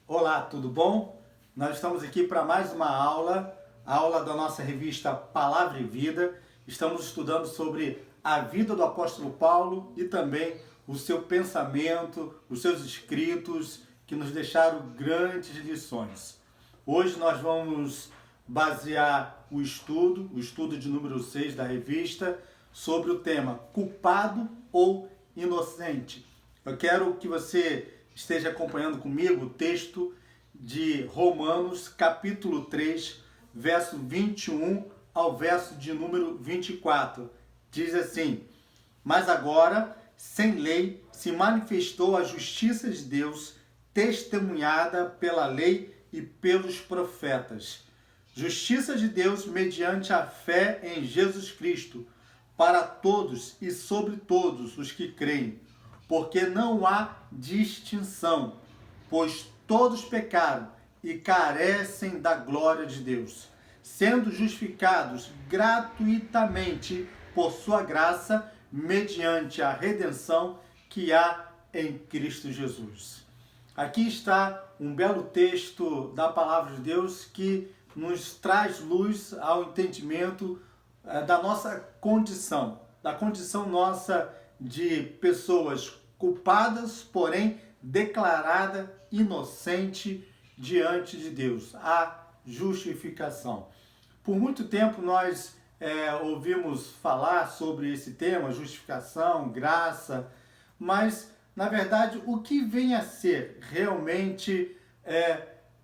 Olá, tudo bom? Nós estamos aqui para mais uma aula, a aula da nossa revista Palavra e Vida. Estamos estudando sobre a vida do apóstolo Paulo e também o seu pensamento, os seus escritos, que nos deixaram grandes lições. Hoje nós vamos basear o estudo de número 6 da revista, sobre o tema culpado ou inocente. Eu quero que você esteja acompanhando comigo o texto de Romanos, capítulo 3, verso 21 ao verso de número 24. Diz assim: Mas agora, sem lei, se manifestou a justiça de Deus, testemunhada pela lei e pelos profetas. Justiça de Deus mediante a fé em Jesus Cristo, para todos e sobre todos os que creem, porque não há distinção, pois todos pecaram e carecem da glória de Deus, sendo justificados gratuitamente por sua graça, mediante a redenção que há em Cristo Jesus. Aqui está um belo texto da palavra de Deus que nos traz luz ao entendimento da nossa condição, da condição nossa de pessoas culpadas, porém declarada inocente diante de Deus, a justificação. Por muito tempo nós ouvimos falar sobre esse tema, justificação, graça, mas na verdade o que vem a ser realmente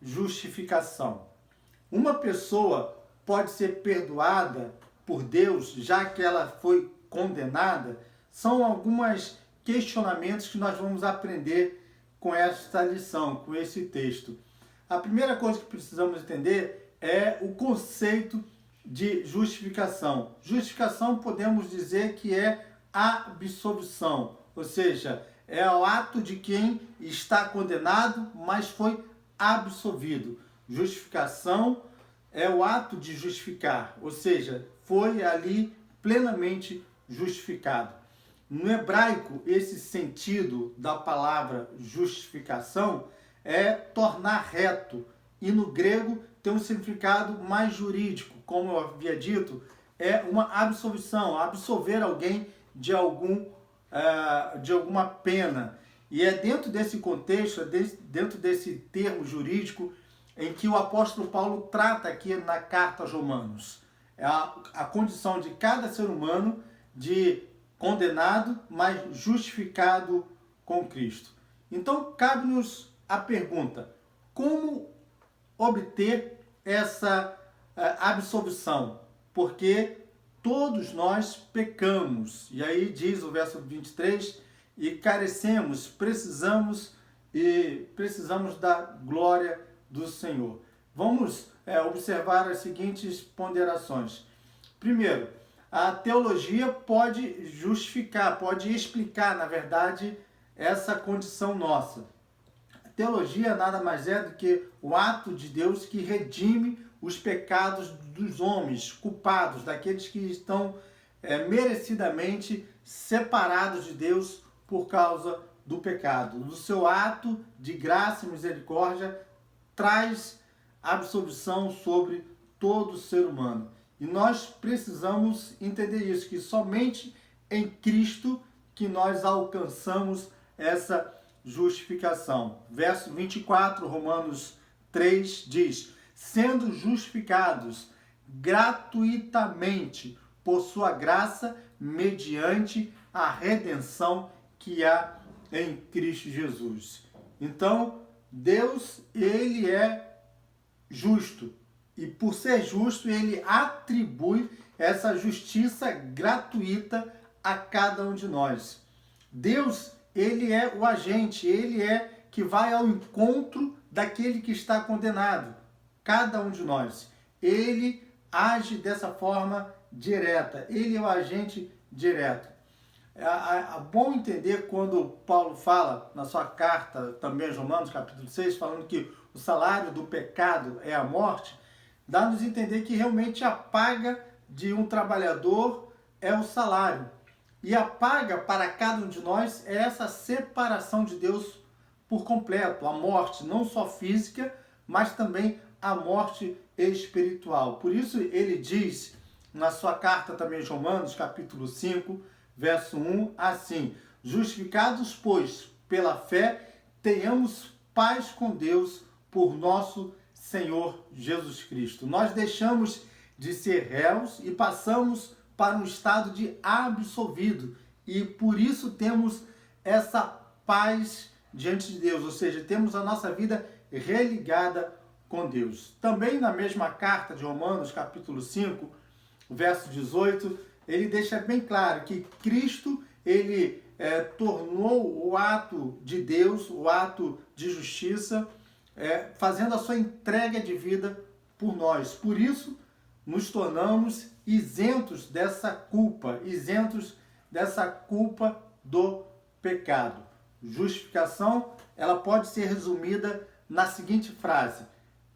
justificação? Uma pessoa pode ser perdoada por Deus, já que ela foi condenada? São alguns questionamentos que nós vamos aprender com esta lição, com esse texto. A primeira coisa que precisamos entender é o conceito de justificação. Justificação podemos dizer que é absolvição, ou seja, é o ato de quem está condenado, mas foi absolvido. Justificação é o ato de justificar, ou seja, foi ali plenamente justificado. No hebraico, esse sentido da palavra justificação é tornar reto, e no grego tem um significado mais jurídico, como eu havia dito, é uma absolvição, absolver alguém de alguma pena. E é dentro desse contexto, dentro desse termo jurídico, em que o apóstolo Paulo trata aqui na carta aos Romanos. É a condição de cada ser humano de condenado, mas justificado com Cristo. Então, cabe-nos a pergunta: como obter essa absolvição? Porque todos nós pecamos. E aí diz o verso 23, e carecemos, precisamos da glória do Senhor. Vamos observar as seguintes ponderações. Primeiro, a teologia pode justificar, pode explicar, na verdade, essa condição nossa. A teologia nada mais é do que o ato de Deus que redime os pecados dos homens culpados, daqueles que estão merecidamente separados de Deus por causa do pecado. No seu ato de graça e misericórdia, traz absolvição sobre todo ser humano. E nós precisamos entender isso, que somente em Cristo que nós alcançamos essa justificação. Verso 24, Romanos 3 diz: sendo justificados gratuitamente por sua graça, mediante a redenção que há em Cristo Jesus. Então, Deus, ele é justo. E por ser justo, ele atribui essa justiça gratuita a cada um de nós. Deus, ele é o agente, ele é que vai ao encontro daquele que está condenado. Cada um de nós. Ele age dessa forma direta. Ele é o agente direto. É bom entender quando Paulo fala na sua carta, também aos Romanos, capítulo 6, falando que o salário do pecado é a morte, dá-nos a entender que realmente a paga de um trabalhador é o salário. E a paga para cada um de nós é essa separação de Deus por completo, a morte não só física, mas também a morte espiritual. Por isso ele diz na sua carta também aos Romanos, capítulo 5, verso 1, assim: justificados, pois, pela fé, tenhamos paz com Deus por nosso Senhor Jesus Cristo. Nós deixamos de ser réus e passamos para um estado de absolvido, e por isso temos essa paz diante de Deus, ou seja, temos a nossa vida religada com Deus. Também na mesma carta de Romanos, capítulo 5, verso 18, ele deixa bem claro que Cristo, ele tornou o ato de Deus, o ato de justiça, fazendo a sua entrega de vida por nós. Por isso, nos tornamos isentos dessa culpa do pecado. Justificação, ela pode ser resumida na seguinte frase: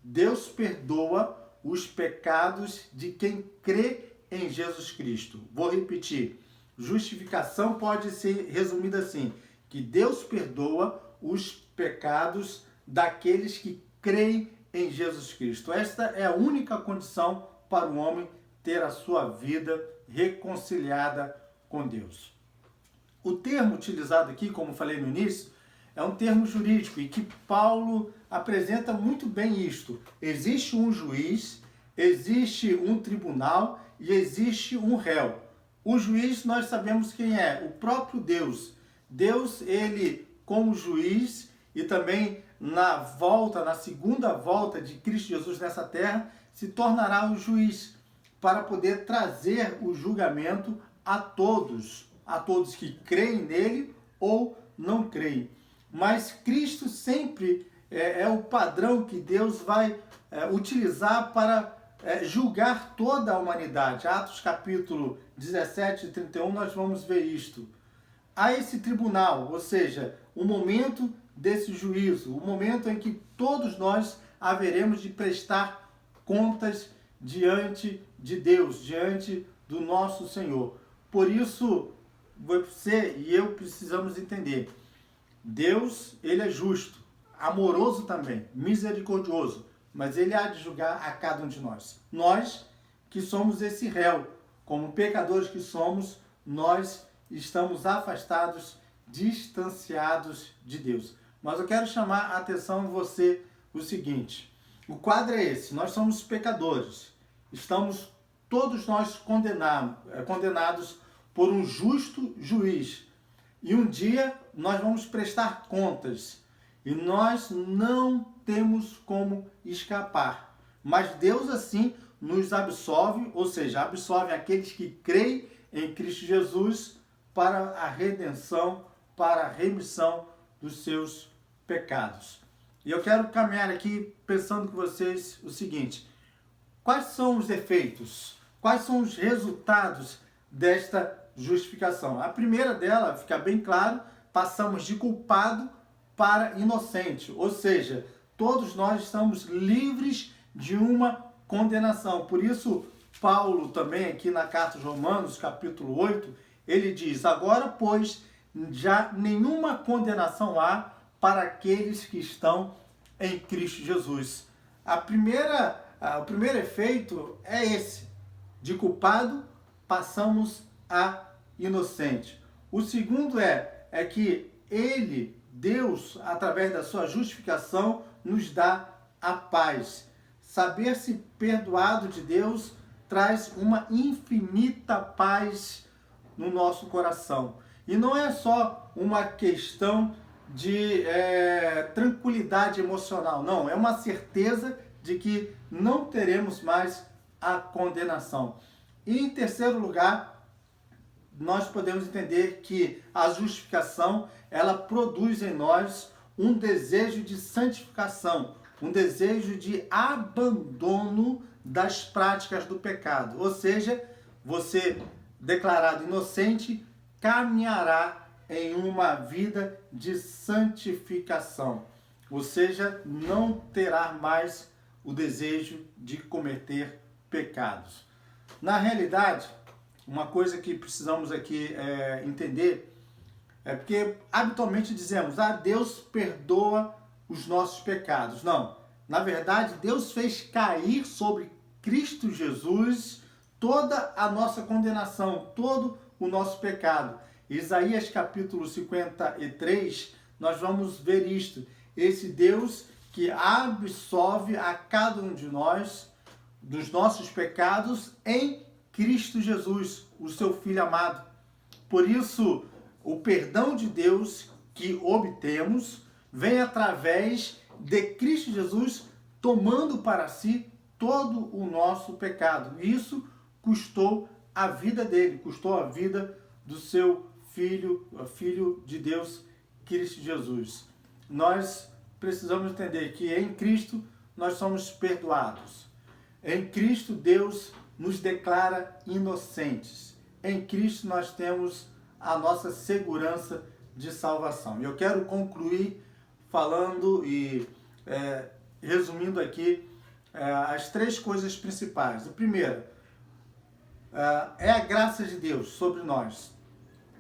Deus perdoa os pecados de quem crê em Jesus Cristo. Vou repetir. Justificação pode ser resumida assim: que Deus perdoa os pecados daqueles que creem em Jesus Cristo. Esta é a única condição para o homem ter a sua vida reconciliada com Deus. O termo utilizado aqui, como falei no início, é um termo jurídico e que Paulo apresenta muito bem isto. Existe um juiz, existe um tribunal e existe um réu. O juiz, nós sabemos quem é, o próprio Deus. Deus, ele, como juiz, e também na segunda volta de Cristo Jesus nessa terra, se tornará o juiz para poder trazer o julgamento a todos que creem nele ou não creem. Mas Cristo sempre é o padrão que Deus vai utilizar para julgar toda a humanidade. Atos capítulo 17 e 31, nós vamos ver isto. Há esse tribunal, ou seja, o momento desse juízo, o momento em que todos nós haveremos de prestar contas diante de Deus, diante do nosso Senhor. Por isso, você e eu precisamos entender, Deus, ele é justo, amoroso também, misericordioso, mas ele há de julgar a cada um de nós. Nós que somos esse réu, como pecadores que somos, nós estamos afastados, distanciados de Deus. Mas eu quero chamar a atenção de você o seguinte: o quadro é esse, nós somos pecadores, estamos todos nós condenados por um justo juiz, e um dia nós vamos prestar contas, e nós não temos como escapar. Mas Deus assim nos absolve, ou seja, absolve aqueles que creem em Cristo Jesus para a redenção, para a remissão dos seus pecados. E eu quero caminhar aqui pensando com vocês o seguinte: quais são os efeitos, quais são os resultados desta justificação? A primeira dela, fica bem claro, passamos de culpado para inocente, ou seja, todos nós estamos livres de uma condenação. Por isso, Paulo também aqui na carta aos Romanos, capítulo 8, ele diz: agora, pois, já nenhuma condenação há para aqueles que estão em Cristo Jesus. O primeiro efeito é esse: de culpado passamos a inocente. O segundo é que ele, Deus, através da sua justificação, nos dá a paz. Saber-se perdoado de Deus traz uma infinita paz no nosso coração. E não é só uma questão de tranquilidade emocional, não. É uma certeza de que não teremos mais a condenação. E em terceiro lugar, nós podemos entender que a justificação, ela produz em nós um desejo de santificação, um desejo de abandono das práticas do pecado. Ou seja, você, declarado inocente, caminhará em uma vida de santificação. Ou seja, não terá mais o desejo de cometer pecados. Na realidade, uma coisa que precisamos aqui entender É porque habitualmente dizemos, Deus perdoa os nossos pecados. Não, na verdade, Deus fez cair sobre Cristo Jesus toda a nossa condenação, todo o nosso pecado. Isaías capítulo 53, nós vamos ver isto. Esse Deus que absolve a cada um de nós dos nossos pecados em Cristo Jesus, o seu Filho amado. Por isso, o perdão de Deus que obtemos vem através de Cristo Jesus tomando para si todo o nosso pecado. Isso custou a vida dele, custou a vida do seu Filho, Filho de Deus, Cristo Jesus. Nós precisamos entender que em Cristo nós somos perdoados. Em Cristo Deus nos declara inocentes. Em Cristo nós temos a nossa segurança de salvação. Eu quero concluir falando e resumindo aqui as três coisas principais. A primeira é a graça de Deus sobre nós,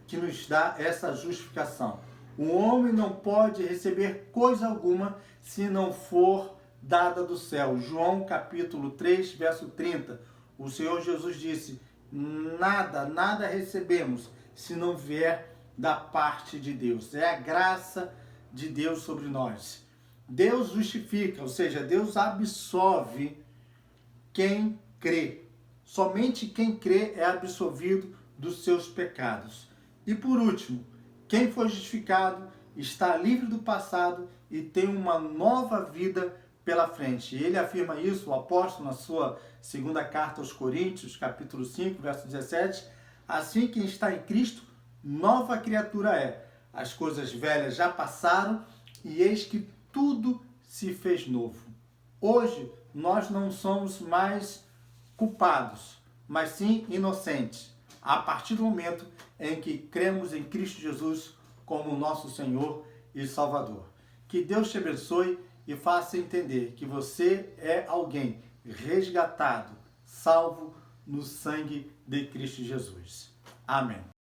que nos dá essa justificação. O homem não pode receber coisa alguma se não for dada do céu. João capítulo 3, verso 30. O Senhor Jesus disse, nada recebemos se não vier da parte de Deus. É a graça de Deus sobre nós. Deus justifica, ou seja, Deus absolve quem crê. Somente quem crê é absolvido dos seus pecados. E por último, quem foi justificado está livre do passado e tem uma nova vida pela frente. Ele afirma isso, o apóstolo, na sua segunda carta aos Coríntios, capítulo 5, verso 17. Assim, quem está em Cristo, nova criatura é. As coisas velhas já passaram e eis que tudo se fez novo. Hoje, nós não somos mais culpados, mas sim inocentes, a partir do momento em que cremos em Cristo Jesus como nosso Senhor e Salvador. Que Deus te abençoe e faça entender que você é alguém resgatado, salvo no sangue de Cristo Jesus. Amém.